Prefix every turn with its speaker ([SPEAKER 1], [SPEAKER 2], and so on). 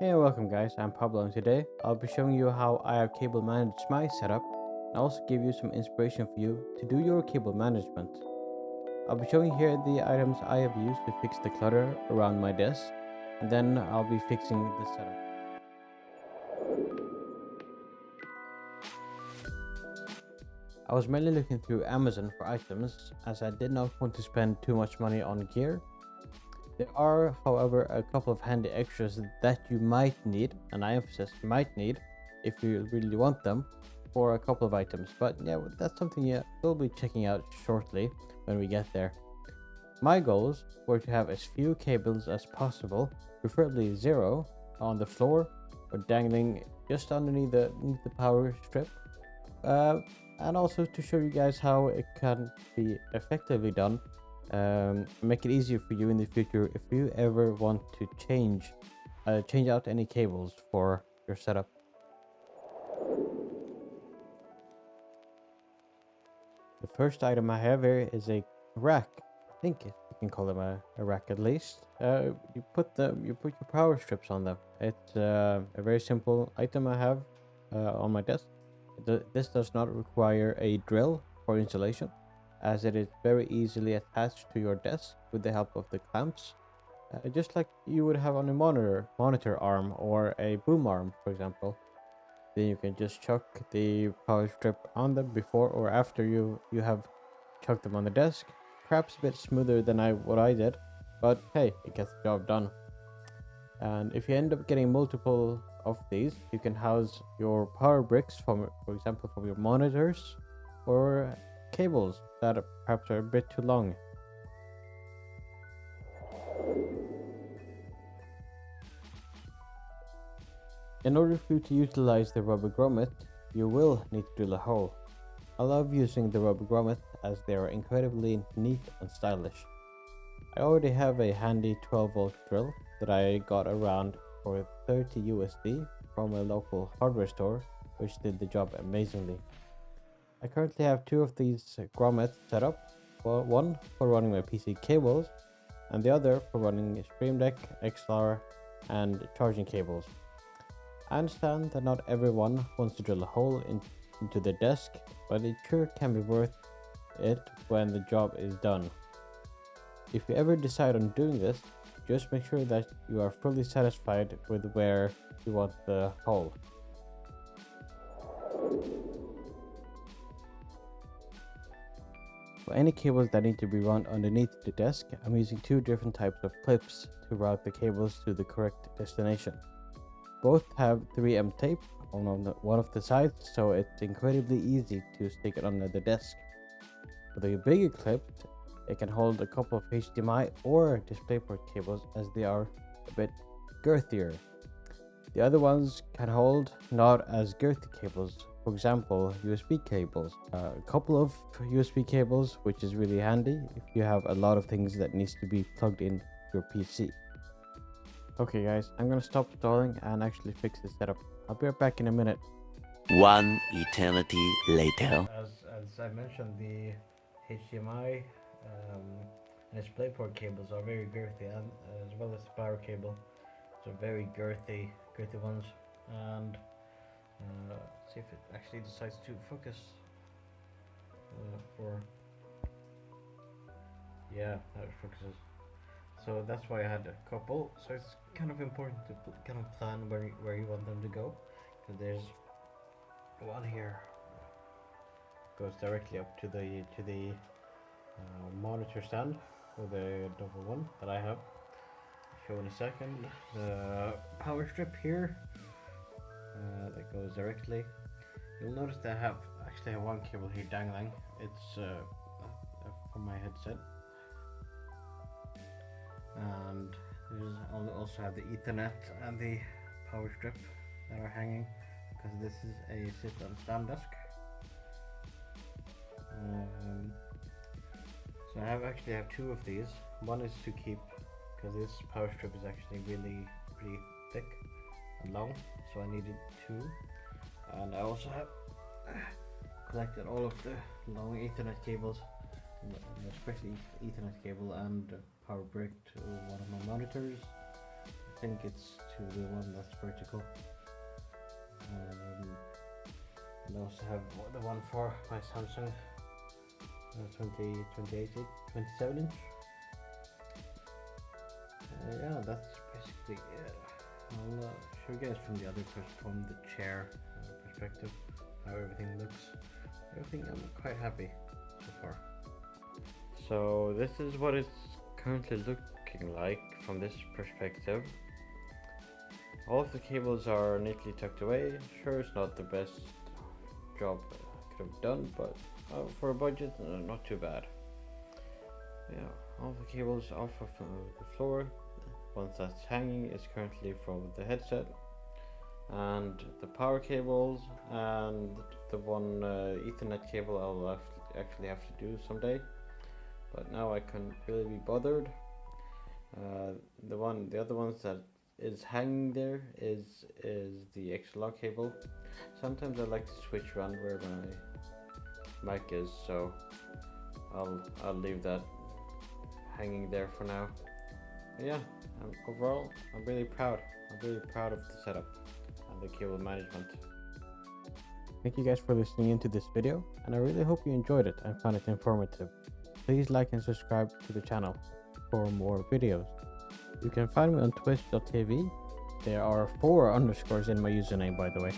[SPEAKER 1] Hey and welcome guys, I'm Pablo and today I'll be showing you how I have cable managed my setup and also give you some inspiration for you to do your cable management. I'll be showing here the items I have used to fix the clutter around my desk, and then I'll be fixing the setup. I was mainly looking through Amazon for items as I did not want to spend too much money on gear. There are, however, a couple of handy extras that you might need, and I emphasize might need, if you really want them, for a couple of items. But yeah, that's something we'll be checking out shortly when we get there. My goals were to have as few cables as possible, preferably zero, on the floor or dangling just underneath the power strip. And also to show you guys how it can be effectively done, make it easier for you in the future if you ever want to change out any cables for your setup. The first item I have here is a rack. I think you can call them a rack at least. You put your power strips on them. It's a very simple item I have on my desk. This does not require a drill for installation, as it is very easily attached to your desk with the help of the clamps, just like you would have on a monitor arm or a boom arm, for example. Then you can just chuck the power strip on them before or after you have chucked them on the desk. Perhaps a bit smoother than what I did, but hey, it gets the job done. And if you end up getting multiple of these, you can house your power bricks from, for example, from your monitors or cables that perhaps are a bit too long. In order for you to utilize the rubber grommet, you will need to drill a hole. I love using the rubber grommet as they are incredibly neat and stylish. I already have a handy 12-volt drill that I got around for 30 USD from a local hardware store, which did the job amazingly. I currently have two of these grommets set up, one for running my PC cables and the other for running Stream Deck, XLR and charging cables. I understand that not everyone wants to drill a hole into the desk, but it sure can be worth it when the job is done. If you ever decide on doing this, just make sure that you are fully satisfied with where you want the hole. For any cables that need to be run underneath the desk, I'm using two different types of clips to route the cables to the correct destination. Both have 3M tape on one of the sides, so it's incredibly easy to stick it under the desk. For the bigger clip, it can hold a couple of HDMI or DisplayPort cables as they are a bit girthier. The other ones can hold not as girthy cables, for example USB cables. A couple of USB cables, which is really handy if you have a lot of things that needs to be plugged in your PC. Okay guys, I'm gonna stop stalling and actually fix this setup. I'll be right back in a minute.
[SPEAKER 2] One eternity later.
[SPEAKER 1] As I mentioned, the HDMI and DisplayPort cables are very girthy, and as well as the power cable. So very girthy ones. And see if it actually decides to focus yeah, that focuses. So that's why I had a couple. So it's kind of important to kind of plan where you want them to go. Because there's one here goes directly up to the monitor stand for the double one that I have. I'll show in a second. The power strip here that goes directly. You'll notice that I have one cable here dangling. It's from my headset. And there's also have the Ethernet and the power strip that are hanging, because this is a sit-on stand desk. So I have two of these. One is to keep, because this power strip is actually really thick and long, so I needed two. And I also have collected all of the long Ethernet cables, especially Ethernet cable and power brick to one of my monitors, think it's to the one that's vertical. And I also have the one for my Samsung 27 inch. Yeah, that's basically it. I'll show you guys from the other from the chair perspective how everything looks. Everything, I'm quite happy so far. So this is what it's currently looking like from this perspective. All of the cables are neatly tucked away. Sure, it's not the best job I could have done, but for a budget, not too bad. Yeah, all of the cables off of the floor. One that's hanging is currently from the headset, and the power cables and the one Ethernet cable I'll actually have to do someday, but now I couldn't really be bothered. The other ones that is hanging there is the XLR cable. Sometimes I like to switch around where my mic is, so I'll leave that hanging there for now. But yeah, overall I'm really proud of the setup and the cable management. Thank you guys for listening into this video, and I really hope you enjoyed it and found it informative. Please like and subscribe to the channel for more videos. You can find me on twitch.tv. There are 4 underscores in my username, by the way.